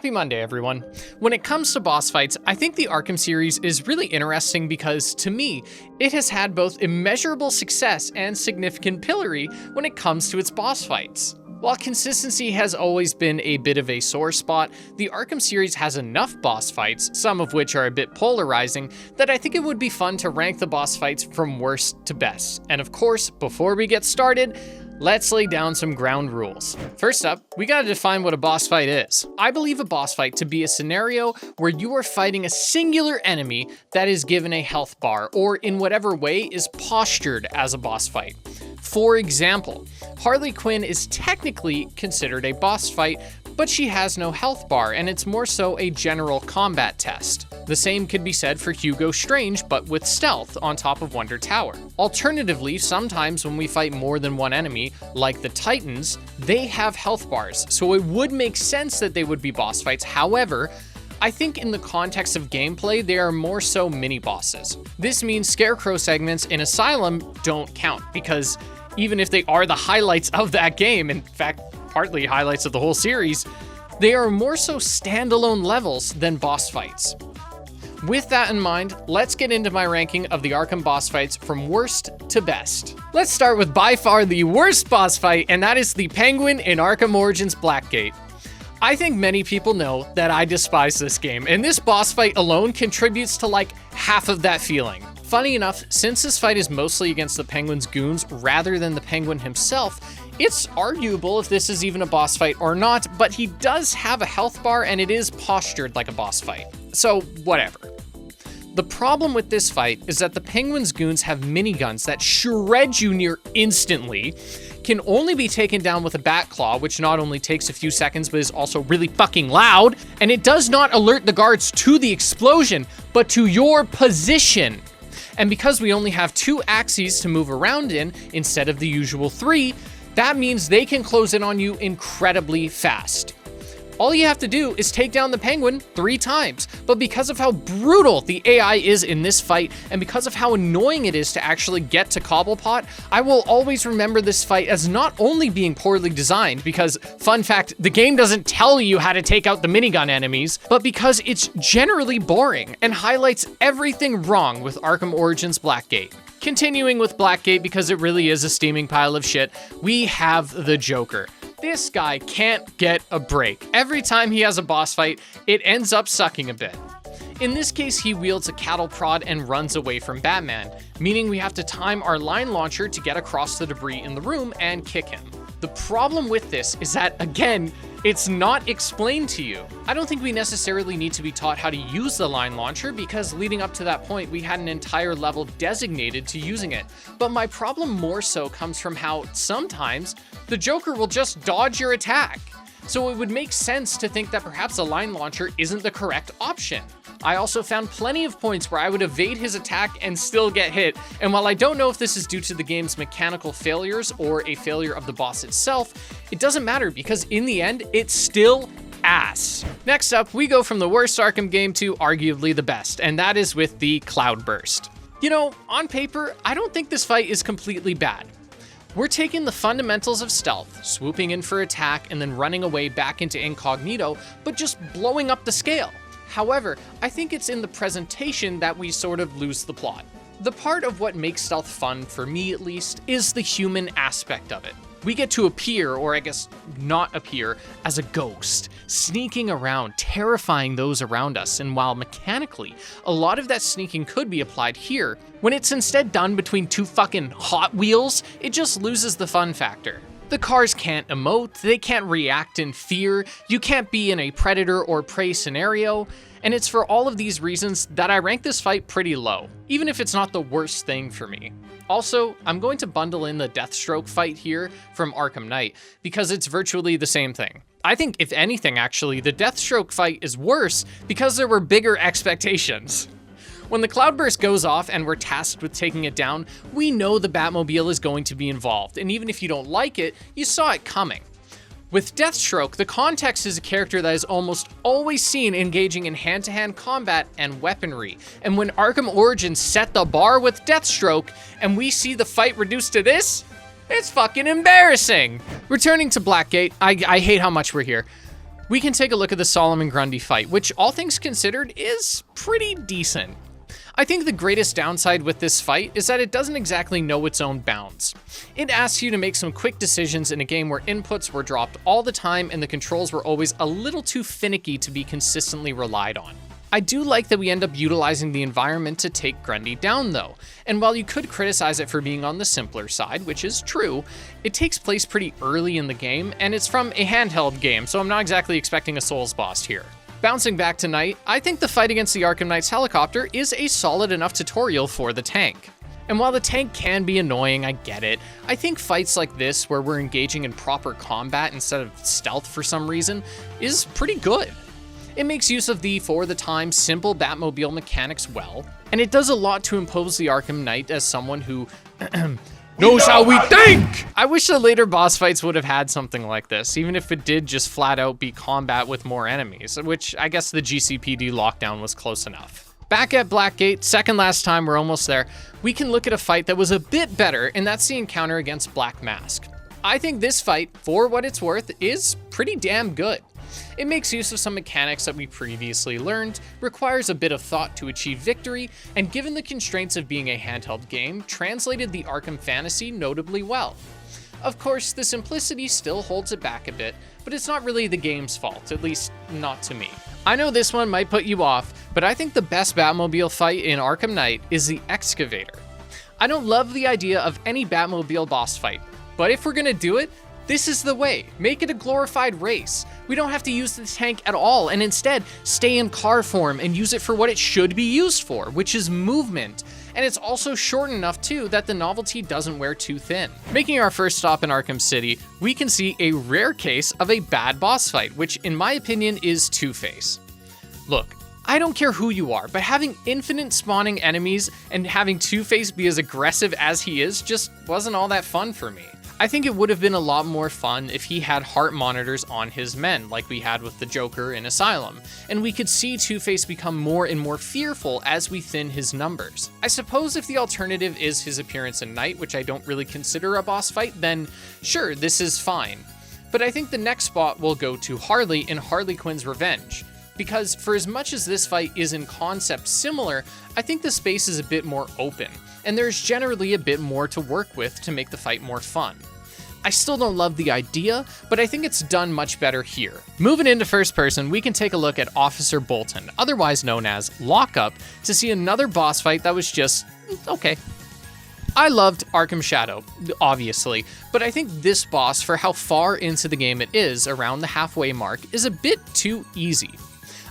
Happy Monday, everyone. When it comes to boss fights, I think the Arkham series is really interesting because, to me, it has had both immeasurable success and significant pillory when it comes to its boss fights. While consistency has always been a bit of a sore spot, the Arkham series has enough boss fights, some of which are a bit polarizing, that I think it would be fun to rank the boss fights from worst to best. And of course, before we get started, let's lay down some ground rules. First up, we gotta define what a boss fight is. I believe a boss fight to be a scenario where you are fighting a singular enemy that is given a health bar, or in whatever way is postured as a boss fight. For example, Harley Quinn is technically considered a boss fight, but she has no health bar, and it's more so a general combat test. The same could be said for Hugo Strange, but with stealth on top of Wonder Tower. Alternatively, sometimes when we fight more than one enemy, like the Titans, they have health bars, so it would make sense that they would be boss fights. However, I think in the context of gameplay, they are more so mini-bosses. This means scarecrow segments in Asylum don't count, because even if they are the highlights of that game, in fact, partly highlights of the whole series, they are more so standalone levels than boss fights. With that in mind, let's get into my ranking of the Arkham boss fights from worst to best. Let's start with by far the worst boss fight, and that is the Penguin in Arkham Origins Blackgate. I think many people know that I despise this game, and this boss fight alone contributes to like half of that feeling. Funny enough, since this fight is mostly against the Penguin's goons rather than the Penguin himself, it's arguable if this is even a boss fight or not, but he does have a health bar and it is postured like a boss fight. So, whatever. The problem with this fight is that the Penguin's goons have miniguns that shred you near instantly, can only be taken down with a bat claw, which not only takes a few seconds, but is also really fucking loud, and it does not alert the guards to the explosion, but to your position. And because we only have 2 axes to move around in, instead of the usual 3, that means they can close in on you incredibly fast. All you have to do is take down the Penguin 3 times, but because of how brutal the AI is in this fight, and because of how annoying it is to actually get to Cobblepot, I will always remember this fight as not only being poorly designed, because, fun fact, the game doesn't tell you how to take out the minigun enemies, but because it's generally boring and highlights everything wrong with Arkham Origins Blackgate. Continuing with Blackgate, because it really is a steaming pile of shit, we have the Joker. This guy can't get a break. Every time he has a boss fight, it ends up sucking a bit. In this case, he wields a cattle prod and runs away from Batman, meaning we have to time our line launcher to get across the debris in the room and kick him. The problem with this is that, again, it's not explained to you. I don't think we necessarily need to be taught how to use the line launcher, because leading up to that point, we had an entire level designated to using it. But my problem more so comes from how sometimes the Joker will just dodge your attack. So it would make sense to think that perhaps a line launcher isn't the correct option. I also found plenty of points where I would evade his attack and still get hit, and while I don't know if this is due to the game's mechanical failures or a failure of the boss itself, it doesn't matter because in the end, it's still ass. Next up, we go from the worst Arkham game to arguably the best, and that is with the Cloudburst. You know, on paper, I don't think this fight is completely bad. We're taking the fundamentals of stealth, swooping in for attack and then running away back into incognito, but just blowing up the scale. However, I think it's in the presentation that we sort of lose the plot. The part of what makes stealth fun, for me at least, is the human aspect of it. We get to appear, or I guess not appear, as a ghost, sneaking around, terrifying those around us, and while mechanically, a lot of that sneaking could be applied here, when it's instead done between 2 fucking Hot Wheels, it just loses the fun factor. The cars can't emote, they can't react in fear, you can't be in a predator or prey scenario, and it's for all of these reasons that I rank this fight pretty low, even if it's not the worst thing for me. Also, I'm going to bundle in the Deathstroke fight here from Arkham Knight, because it's virtually the same thing. I think, if anything actually, the Deathstroke fight is worse because there were bigger expectations. When the Cloudburst goes off and we're tasked with taking it down, we know the Batmobile is going to be involved, and even if you don't like it, you saw it coming. With Deathstroke, the context is a character that is almost always seen engaging in hand-to-hand combat and weaponry, and when Arkham Origins set the bar with Deathstroke, and we see the fight reduced to this, it's fucking embarrassing! Returning to Blackgate, I hate how much we're here. we can take a look at the Solomon Grundy fight, which all things considered is pretty decent. I think the greatest downside with this fight is that it doesn't exactly know its own bounds. It asks you to make some quick decisions in a game where inputs were dropped all the time and the controls were always a little too finicky to be consistently relied on. I do like that we end up utilizing the environment to take Grundy down though, and while you could criticize it for being on the simpler side, which is true, it takes place pretty early in the game and it's from a handheld game, so I'm not exactly expecting a Souls boss here. Bouncing back to Knight, I think the fight against the Arkham Knight's helicopter is a solid enough tutorial for the tank. And while the tank can be annoying, I get it, I think fights like this where we're engaging in proper combat instead of stealth for some reason is pretty good. It makes use of the, for the time, simple Batmobile mechanics well, and it does a lot to impose the Arkham Knight as someone who knows how we think! I wish the later boss fights would have had something like this, even if it did just flat out be combat with more enemies, which I guess the GCPD lockdown was close enough. Back at Blackgate, second last time, we're almost there, we can look at a fight that was a bit better, and that's the encounter against Black Mask. I think this fight, for what it's worth, is pretty damn good. It makes use of some mechanics that we previously learned, requires a bit of thought to achieve victory, and given the constraints of being a handheld game, translated the Arkham fantasy notably well. Of course, the simplicity still holds it back a bit, but it's not really the game's fault, at least not to me. I know this one might put you off, but I think the best Batmobile fight in Arkham Knight is the Excavator. I don't love the idea of any Batmobile boss fight, but if we're gonna do it, this is the way. Make it a glorified race. We don't have to use the tank at all and instead stay in car form and use it for what it should be used for, which is movement. And it's also short enough too that the novelty doesn't wear too thin. Making our first stop in Arkham City, we can see a rare case of a bad boss fight, which in my opinion is Two-Face. Look, I don't care who you are, but having infinite spawning enemies and having Two-Face be as aggressive as he is just wasn't all that fun for me. I think it would have been a lot more fun if he had heart monitors on his men, like we had with the Joker in Asylum, and we could see Two-Face become more and more fearful as we thin his numbers. I suppose if the alternative is his appearance in Night, which I don't really consider a boss fight, then sure, this is fine. But I think the next spot will go to Harley in Harley Quinn's Revenge, because for as much as this fight is in concept similar, I think the space is a bit more open, and there's generally a bit more to work with to make the fight more fun. I still don't love the idea, but I think it's done much better here. Moving into first person, we can take a look at Officer Bolton, otherwise known as Lockup, to see another boss fight that was just okay. I loved Arkham Shadow, obviously, but I think this boss, for how far into the game it is, around the halfway mark, is a bit too easy.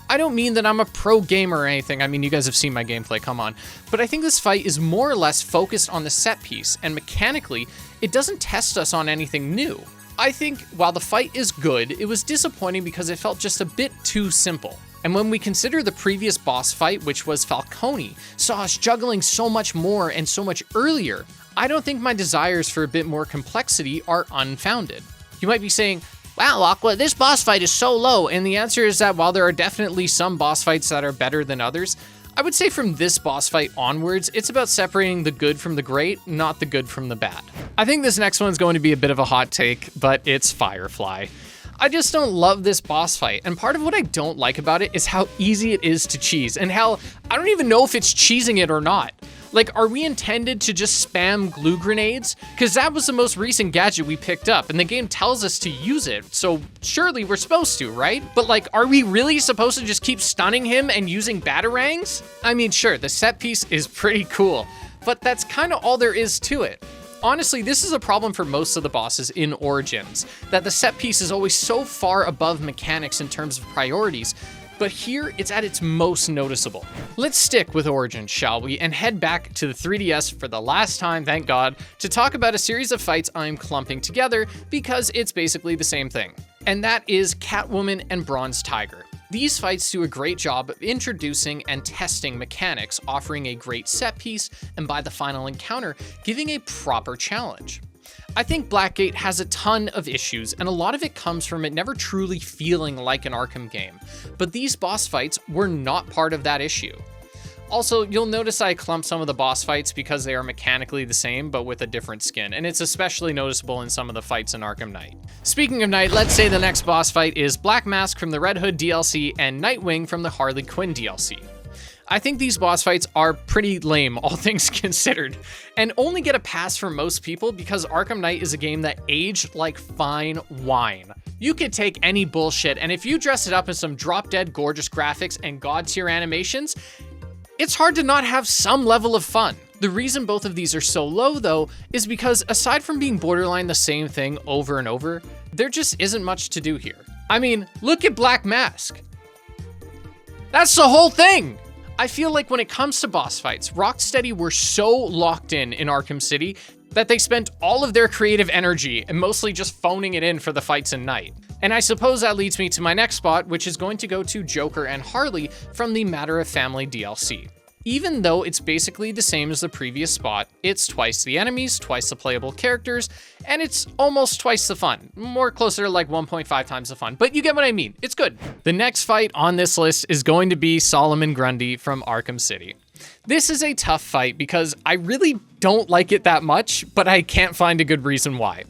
I don't mean that I'm a pro gamer or anything, I mean you guys have seen my gameplay, come on, but I think this fight is more or less focused on the set piece, and mechanically, it doesn't test us on anything new. I think while the fight is good, it was disappointing because it felt just a bit too simple. And when we consider the previous boss fight, which was Falcone, saw us juggling so much more and so much earlier, I don't think my desires for a bit more complexity are unfounded. You might be saying, wow, Aqua, this boss fight is so low, and the answer is that while there are definitely some boss fights that are better than others, I would say from this boss fight onwards, it's about separating the good from the great, not the good from the bad. I think this next one's going to be a bit of a hot take, but it's Firefly. I just don't love this boss fight, and part of what I don't like about it is how easy it is to cheese, and how I don't even know if it's cheesing it or not. Like, are we intended to just spam glue grenades? Because that was the most recent gadget we picked up, and the game tells us to use it, so surely we're supposed to, right? But like, are we really supposed to just keep stunning him and using batarangs? I mean, sure, the set piece is pretty cool, but that's kind of all there is to it. Honestly, this is a problem for most of the bosses in Origins, that the set piece is always so far above mechanics in terms of priorities, but here it's at its most noticeable. Let's stick with Origins, shall we, and head back to the 3DS for the last time, thank God, to talk about a series of fights I'm clumping together because it's basically the same thing. And that is Catwoman and Bronze Tiger. These fights do a great job of introducing and testing mechanics, offering a great set piece, and by the final encounter, giving a proper challenge. I think Blackgate has a ton of issues, and a lot of it comes from it never truly feeling like an Arkham game, but these boss fights were not part of that issue. Also, you'll notice I clumped some of the boss fights because they are mechanically the same, but with a different skin, and it's especially noticeable in some of the fights in Arkham Knight. Speaking of Knight, let's say the next boss fight is Black Mask from the Red Hood DLC and Nightwing from the Harley Quinn DLC. I think these boss fights are pretty lame, all things considered, and only get a pass from most people because Arkham Knight is a game that aged like fine wine. You could take any bullshit, and if you dress it up in some drop-dead gorgeous graphics and god-tier animations, it's hard to not have some level of fun. The reason both of these are so low, though, is because aside from being borderline the same thing over and over, there just isn't much to do here. I mean, look at Black Mask. That's the whole thing! I feel like when it comes to boss fights, Rocksteady were so locked in Arkham City that they spent all of their creative energy and mostly just phoning it in for the fights in Night. And I suppose that leads me to my next spot, which is going to go to Joker and Harley from the Matter of Family DLC. Even though it's basically the same as the previous spot, it's twice the enemies, twice the playable characters, and it's almost twice the fun. More closer to like 1.5 times the fun, but you get what I mean. It's good. The next fight on this list is going to be Solomon Grundy from Arkham City. This is a tough fight because I really don't like it that much, but I can't find a good reason why.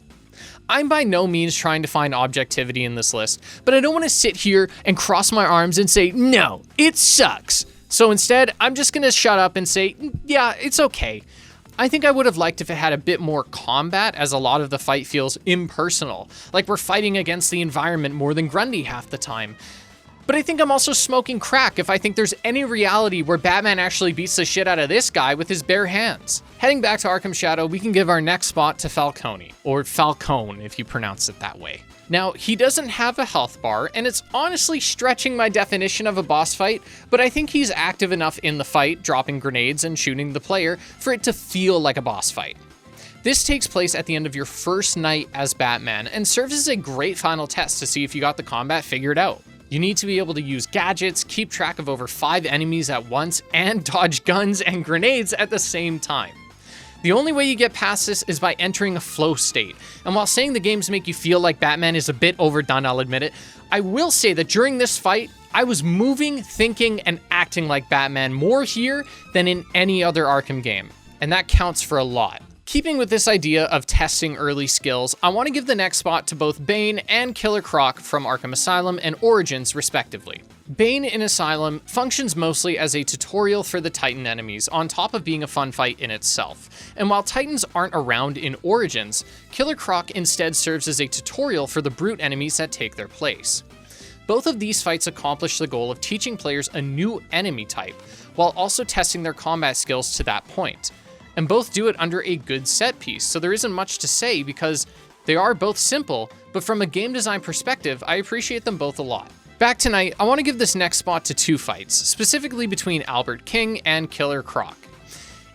I'm by no means trying to find objectivity in this list, but I don't want to sit here and cross my arms and say, no, it sucks. So instead, I'm just gonna shut up and say, yeah, it's okay. I think I would have liked if it had a bit more combat, as a lot of the fight feels impersonal, like we're fighting against the environment more than Grundy half the time. But I think I'm also smoking crack if I think there's any reality where Batman actually beats the shit out of this guy with his bare hands. Heading back to Arkham Shadow, we can give our next spot to Falcone, or Falcone if you pronounce it that way. Now, he doesn't have a health bar, and it's honestly stretching my definition of a boss fight, but I think he's active enough in the fight, dropping grenades and shooting the player, for it to feel like a boss fight. This takes place at the end of your first night as Batman, and serves as a great final test to see if you got the combat figured out. You need to be able to use gadgets, keep track of over 5 enemies at once, and dodge guns and grenades at the same time. The only way you get past this is by entering a flow state, and while saying the games make you feel like Batman is a bit overdone, I'll admit it, I will say that during this fight, I was moving, thinking, and acting like Batman more here than in any other Arkham game, and that counts for a lot. Keeping with this idea of testing early skills, I want to give the next spot to both Bane and Killer Croc from Arkham Asylum and Origins, respectively. Bane in Asylum functions mostly as a tutorial for the Titan enemies, on top of being a fun fight in itself. And while Titans aren't around in Origins, Killer Croc instead serves as a tutorial for the brute enemies that take their place. Both of these fights accomplish the goal of teaching players a new enemy type, while also testing their combat skills to that point. And both do it under a good set piece, so there isn't much to say because they are both simple, but from a game design perspective, I appreciate them both a lot. Back tonight, I want to give this next spot to 2 fights, specifically between Albert King and Killer Croc.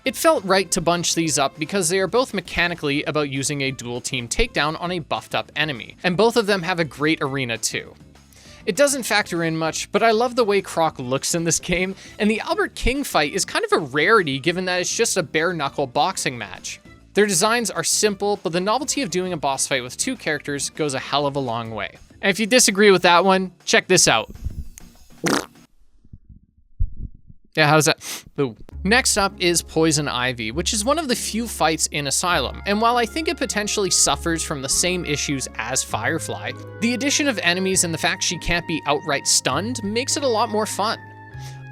It felt right to bunch these up because they are both mechanically about using a dual team takedown on a buffed up enemy, and both of them have a great arena too. It doesn't factor in much, but I love the way Croc looks in this game, and the Albert King fight is kind of a rarity given that it's just a bare-knuckle boxing match. Their designs are simple, but the novelty of doing a boss fight with 2 characters goes a hell of a long way. And if you disagree with that one, check this out. Yeah, how's that? Ooh. Next up is Poison Ivy, which is one of the few fights in Asylum, and while I think it potentially suffers from the same issues as Firefly, the addition of enemies and the fact she can't be outright stunned makes it a lot more fun.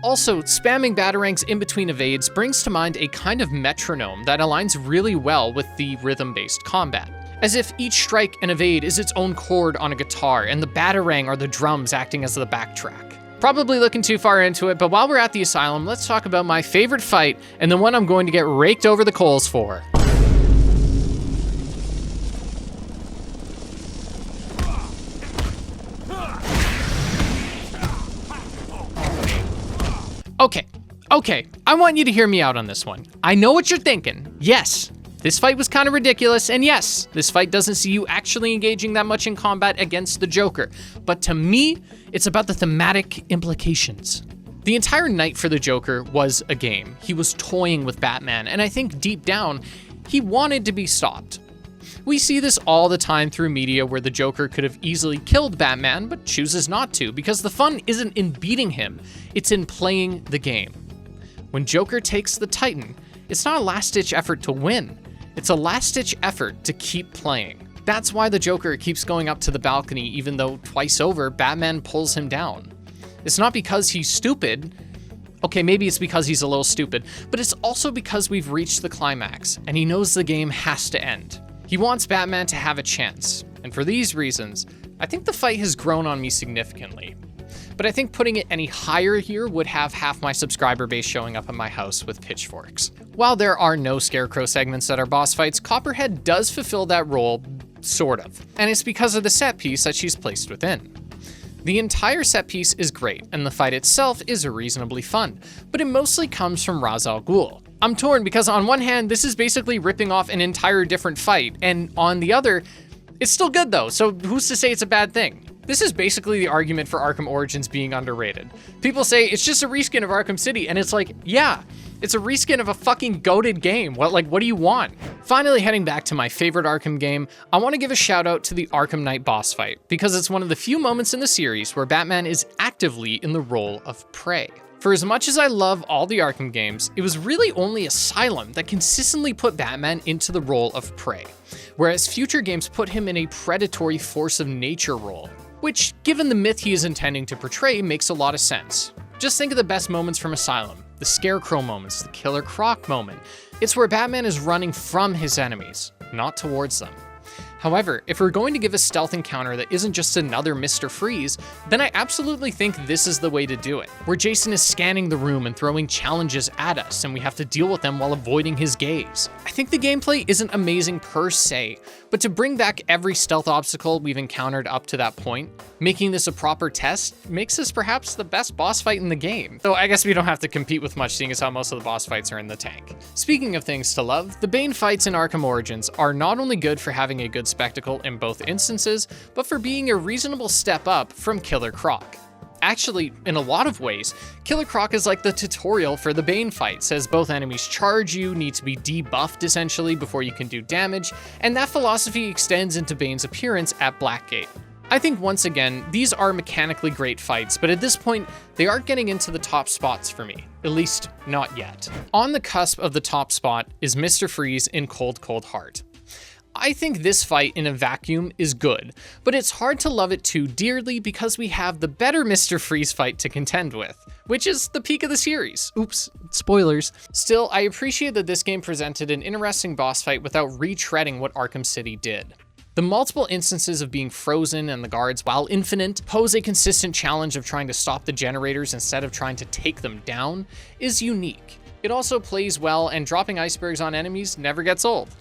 Also, spamming batarangs in between evades brings to mind a kind of metronome that aligns really well with the rhythm-based combat, as if each strike and evade is its own chord on a guitar, and the batarang are the drums acting as the backtrack. Probably looking too far into it, but while we're at the Asylum, let's talk about my favorite fight, and the one I'm going to get raked over the coals for. Okay, I want you to hear me out on this one. I know what you're thinking. Yes, this fight was kind of ridiculous, and yes, this fight doesn't see you actually engaging that much in combat against the Joker, but to me, it's about the thematic implications. The entire night for the Joker was a game. He was toying with Batman, and I think deep down, he wanted to be stopped. We see this all the time through media where the Joker could have easily killed Batman, but chooses not to, because the fun isn't in beating him, it's in playing the game. When Joker takes the Titan, it's not a last-ditch effort to win. It's a last-ditch effort to keep playing. That's why the Joker keeps going up to the balcony even though twice over, Batman pulls him down. It's not because he's stupid. Okay, maybe it's because he's a little stupid, but it's also because we've reached the climax and he knows the game has to end. He wants Batman to have a chance, and for these reasons, I think the fight has grown on me significantly. But I think putting it any higher here would have half my subscriber base showing up at my house with pitchforks. While there are no Scarecrow segments that are boss fights, Copperhead does fulfill that role, sort of, and it's because of the set piece that she's placed within. The entire set piece is great, and the fight itself is reasonably fun, but it mostly comes from Ra's al Ghul. I'm torn because on one hand, this is basically ripping off an entire different fight, and on the other, it's still good though, so who's to say it's a bad thing? This is basically the argument for Arkham Origins being underrated. People say it's just a reskin of Arkham City, and it's like, yeah, it's a reskin of a fucking goated game. What do you want? Finally, heading back to my favorite Arkham game, I want to give a shout out to the Arkham Knight boss fight, because it's one of the few moments in the series where Batman is actively in the role of prey. For as much as I love all the Arkham games, it was really only Asylum that consistently put Batman into the role of prey, whereas future games put him in a predatory force of nature role, which, given the myth he is intending to portray, makes a lot of sense. Just think of the best moments from Asylum, the Scarecrow moments, the Killer Croc moment. It's where Batman is running from his enemies, not towards them. However, if we're going to give a stealth encounter that isn't just another Mr. Freeze, then I absolutely think this is the way to do it, where Jason is scanning the room and throwing challenges at us, and we have to deal with them while avoiding his gaze. I think the gameplay isn't amazing per se, but to bring back every stealth obstacle we've encountered up to that point, making this a proper test, makes this perhaps the best boss fight in the game. So I guess we don't have to compete with much, seeing as how most of the boss fights are in the tank. Speaking of things to love, the Bane fights in Arkham Origins are not only good for having a good spectacle in both instances, but for being a reasonable step up from Killer Croc. Actually, in a lot of ways, Killer Croc is like the tutorial for the Bane fights, as both enemies charge you, need to be debuffed essentially before you can do damage, and that philosophy extends into Bane's appearance at Blackgate. I think once again, these are mechanically great fights, but at this point, they aren't getting into the top spots for me, at least not yet. On the cusp of the top spot is Mr. Freeze in Cold Cold Heart. I think this fight in a vacuum is good, but it's hard to love it too dearly because we have the better Mr. Freeze fight to contend with, which is the peak of the series. Oops, spoilers. Still, I appreciate that this game presented an interesting boss fight without retreading what Arkham City did. The multiple instances of being frozen and the guards, while infinite, pose a consistent challenge of trying to stop the generators instead of trying to take them down is unique. It also plays well, and dropping icebergs on enemies never gets old.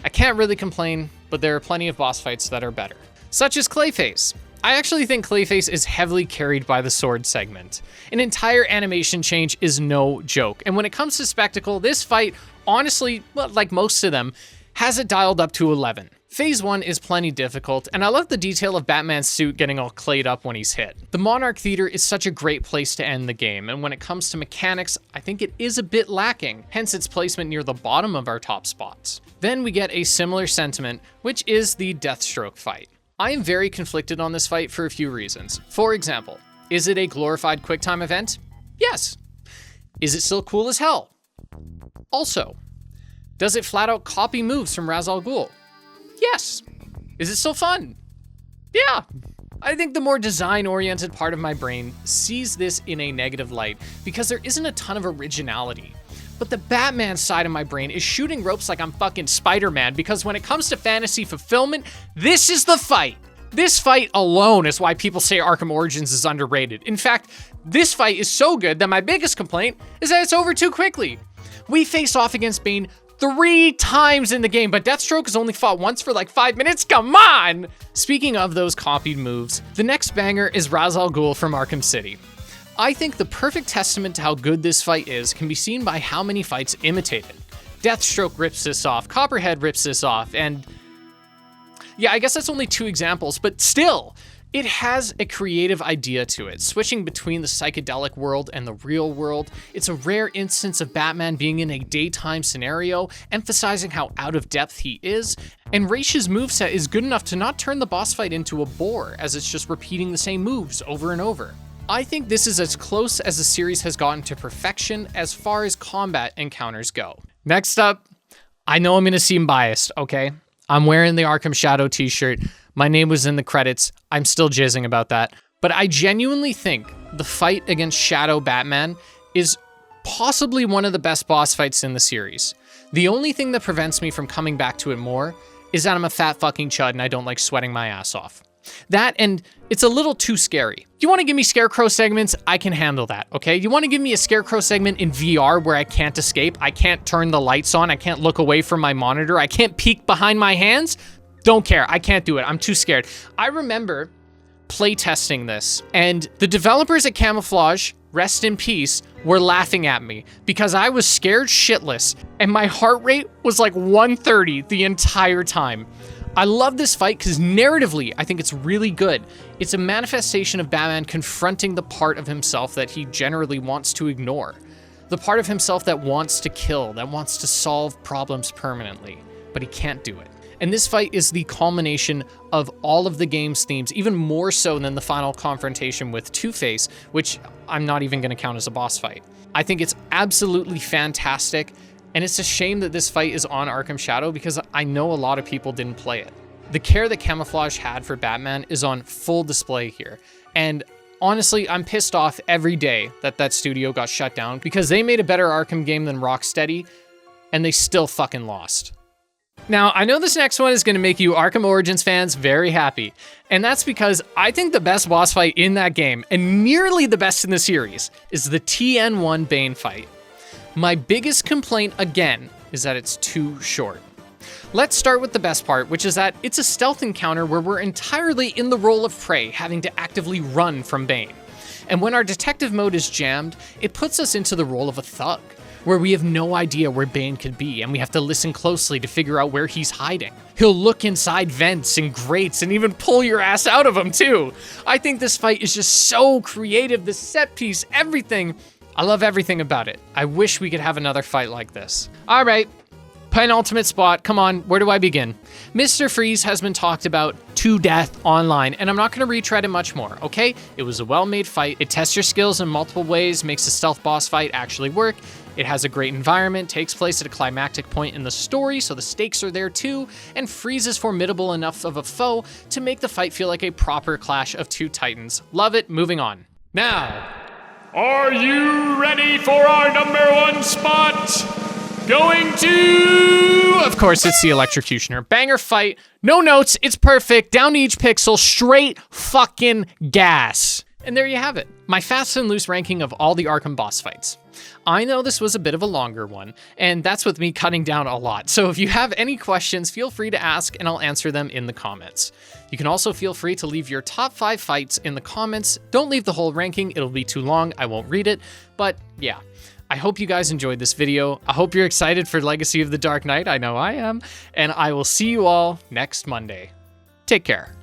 I can't really complain, but there are plenty of boss fights that are better, such as Clayface. I actually think Clayface is heavily carried by the sword segment. An entire animation change is no joke, and when it comes to spectacle, this fight, honestly, well, like most of them, has it dialed up to 11. Phase 1 is plenty difficult, and I love the detail of Batman's suit getting all clayed up when he's hit. The Monarch Theater is such a great place to end the game, and when it comes to mechanics, I think it is a bit lacking, hence its placement near the bottom of our top spots. Then we get a similar sentiment, which is the Deathstroke fight. I am very conflicted on this fight for a few reasons. For example, is it a glorified QuickTime event? Yes. Is it still cool as hell? Also, does it flat out copy moves from Ra's al Ghul? Yes. Is it still fun? Yeah. I think the more design-oriented part of my brain sees this in a negative light because there isn't a ton of originality. But the Batman side of my brain is shooting ropes like I'm fucking Spider-Man, because when it comes to fantasy fulfillment, this is the fight. This fight alone is why people say Arkham Origins is underrated. In fact, this fight is so good that my biggest complaint is that it's over too quickly. We face off against Bane 3 times in the game, but Deathstroke has only fought once for like 5 minutes? Come on! Speaking of those copied moves, the next banger is Ra's al Ghul from Arkham City. I think the perfect testament to how good this fight is can be seen by how many fights imitate it. Deathstroke rips this off, Copperhead rips this off, and yeah, I guess that's only 2 examples, but still, it has a creative idea to it, switching between the psychedelic world and the real world. It's a rare instance of Batman being in a daytime scenario, emphasizing how out of depth he is, and Raish's moveset is good enough to not turn the boss fight into a bore, as it's just repeating the same moves over and over. I think this is as close as the series has gotten to perfection as far as combat encounters go. Next up, I know I'm gonna seem biased, okay? I'm wearing the Arkham Shadow t-shirt. My name was in the credits. I'm still jizzing about that. But I genuinely think the fight against Shadow Batman is possibly one of the best boss fights in the series. The only thing that prevents me from coming back to it more is that I'm a fat fucking chud and I don't like sweating my ass off. That, and it's a little too scary. You want to give me Scarecrow segments? I can handle that, okay? You want to give me a Scarecrow segment in VR where I can't escape, I can't turn the lights on, I can't look away from my monitor, I can't peek behind my hands? Don't care, I can't do it, I'm too scared. I remember playtesting this, and the developers at Camouflage, rest in peace, were laughing at me because I was scared shitless and my heart rate was like 130 the entire time. I love this fight because narratively, I think it's really good. It's a manifestation of Batman confronting the part of himself that he generally wants to ignore. The part of himself that wants to kill, that wants to solve problems permanently, but he can't do it. And this fight is the culmination of all of the game's themes, even more so than the final confrontation with Two-Face, which I'm not even gonna count as a boss fight. I think it's absolutely fantastic, and it's a shame that this fight is on Arkham Shadow because I know a lot of people didn't play it. The care that Camouflage had for Batman is on full display here. And honestly, I'm pissed off every day that that studio got shut down because they made a better Arkham game than Rocksteady, and they still fucking lost. Now, I know this next one is going to make you Arkham Origins fans very happy, and that's because I think the best boss fight in that game, and nearly the best in the series, is the TN1 Bane fight. My biggest complaint, again, is that it's too short. Let's start with the best part, which is that it's a stealth encounter where we're entirely in the role of prey, having to actively run from Bane. And when our detective mode is jammed, it puts us into the role of a thug, where we have no idea where Bane could be, and we have to listen closely to figure out where he's hiding. He'll look inside vents and grates and even pull your ass out of them too. I think this fight is just so creative, the set piece, everything. I love everything about it. I wish we could have another fight like this. All right, penultimate spot, come on, where do I begin? Mr. Freeze has been talked about to death online, and I'm not gonna retread it much more, okay? It was a well-made fight. It tests your skills in multiple ways, makes a stealth boss fight actually work. It has a great environment, takes place at a climactic point in the story, so the stakes are there too, and Freeze is formidable enough of a foe to make the fight feel like a proper clash of two titans. Love it, moving on. Now, are you ready for our #1 spot? Going to... Of course, it's the Electrocutioner. Banger fight, no notes, it's perfect, down to each pixel, straight fucking gas. And there you have it, my fast and loose ranking of all the Arkham boss fights. I know this was a bit of a longer one, and that's with me cutting down a lot. So if you have any questions, feel free to ask and I'll answer them in the comments. You can also feel free to leave your top 5 fights in the comments. Don't leave the whole ranking, it'll be too long, I won't read it. But yeah, I hope you guys enjoyed this video. I hope you're excited for Legacy of the Dark Knight, I know I am. And I will see you all next Monday. Take care.